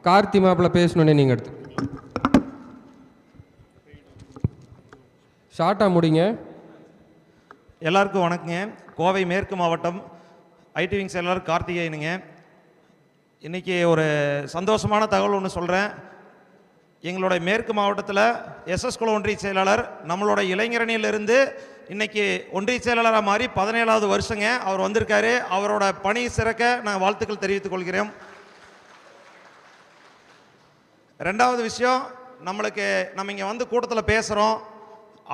கார்த்தி மாப்பிள்ள பேசணுன்னே நீங்கள் எடுத்து ஷார்ட்டாக முடிங்க. எல்லாருக்கும் வணக்கங்க. கோவை மேற்கு மாவட்டம் ஐடி விங் செயலாளர் கார்த்திகேயனுங்க. இன்றைக்கி ஒரு சந்தோஷமான தகவல் ஒன்று சொல்கிறேன். எங்களுடைய மேற்கு மாவட்டத்தில் எஸ்எஸ் குல ஒன்றிய செயலாளர் நம்மளோட இளைஞரணியிலிருந்து இன்றைக்கி ஒன்றிய செயலாளராக மாறி 17வது வருஷங்க அவர் வந்திருக்காரு. அவரோட பணி சிறக்க நான் வாழ்த்துக்கள் தெரிவித்துக் கொள்கிறேன். ரெண்டாவது விஷயம், நம்ம இங்கே வந்து கூட்டத்தில் பேசுகிறோம்.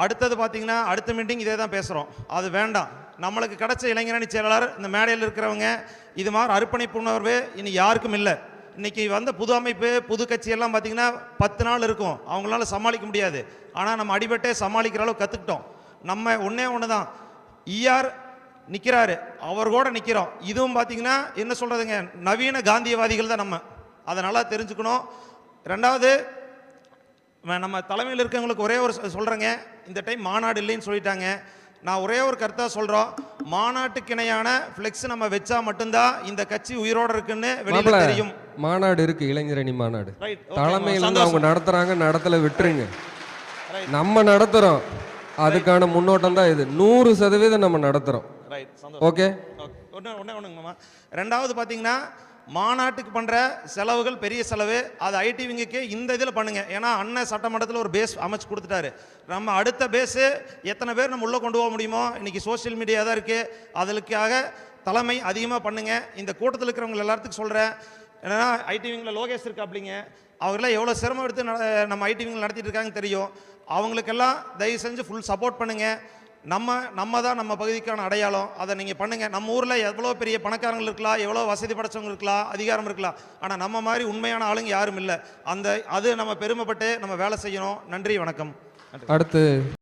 அடுத்தது பார்த்திங்கன்னா அடுத்த மீட்டிங் இதே தான் பேசுகிறோம். அது வேண்டாம். நம்மளுக்கு கிடைச்ச இளைஞரணி செயலாளர் இந்த மேடையில் இருக்கிறவங்க இது மாதிரி அர்ப்பணிப்பு உணர்வு இனி யாருக்கும் இல்லை. இன்றைக்கி வந்த புது அமைப்பு புது கட்சியெல்லாம் பார்த்திங்கன்னா 10 நாள் இருக்கும், அவங்களால சமாளிக்க முடியாது. ஆனால் நம்ம அடிபட்டே சமாளிக்கிற அளவு கற்றுக்கிட்டோம். நம்ம ஒன்று தான், ஈஆர் நிற்கிறாரு, அவர் கூட நிற்கிறோம். இதுவும் பார்த்திங்கன்னா என்ன சொல்கிறதுங்க, நவீன காந்தியவாதிகள் தான் நம்ம. அதை நல்லா தெரிஞ்சுக்கணும். ரெண்டாவது, நம்ம தலைமையில் இருக்கவங்களுக்கு ஒரே ஒரு சொல்கிறேங்க, இந்த டைம் மாநாடு இல்லைன்னு சொல்லிட்டாங்க. நான் ஒரே ஒரு கருத்தாக சொல்கிறோம், மாநாட்டுக்கு இணையான ஃப்ளெக்ஸ் நம்ம வச்சா மட்டும்தான் இந்த கட்சி உயிரோடு இருக்குன்னு வெளியில தெரியும். மாநாடு இருக்கு, இளைஞரணி மாநாடு தலைமையில் அவங்க நடத்துறாங்க, நடத்தல விட்டுருங்க. நம்ம நடத்துறோம், அதுக்கான முன்னோட்டம் தான் இது. 100% நம்ம நடத்துறோம். ஓகே. ஒன்றுங்கம்மா. ரெண்டாவது பார்த்தீங்கன்னா மாநாட்டுக்கு பண்ணுற செலவுகள் பெரிய செலவு, அது ஐடி விங்குக்கு இந்த இதில் பண்ணுங்கள். ஏன்னா அண்ணன் சட்டமன்றத்தில் ஒரு பேஸ் அமைச்சு கொடுத்துட்டாரு. நம்ம அடுத்த பேஸு எத்தனை பேர் நம்ம உள்ளே கொண்டு போக முடியுமோ, இன்றைக்கி சோஷியல் மீடியா தான் இருக்குது, அதுக்காக தலைமை அதிகமாக பண்ணுங்கள். இந்த கூட்டத்தில் இருக்கிறவங்க எல்லாத்துக்கும் சொல்கிறேன், ஏன்னா ஐடி விங்கில் லோகேஷ் இருக்கா அப்படிங்க, அவங்களாம் எவ்வளோ சிரமம் எடுத்து நம்ம ஐடி விங்கில் நடத்திட்டு இருக்காங்கன்னு தெரியும். அவங்களுக்கெல்லாம் தயவு செஞ்சு ஃபுல் சப்போர்ட் பண்ணுங்கள். நம்ம தான் நம்ம பகுதிக்கான அடையாளம். அதை நீங்கள் பண்ணுங்கள். நம்ம ஊரில் எவ்வளோ பெரிய பணக்காரங்கள் இருக்கலாம், எவ்வளோ வசதி படைச்சவங்க இருக்கலாம், அதிகாரம் இருக்கலாம், ஆனால் நம்ம மாதிரி உண்மையான ஆளுங்க யாரும் இல்லை. அது நம்ம பெருமைப்பட்டு நம்ம வேலை செய்யணும். நன்றி, வணக்கம். அடுத்து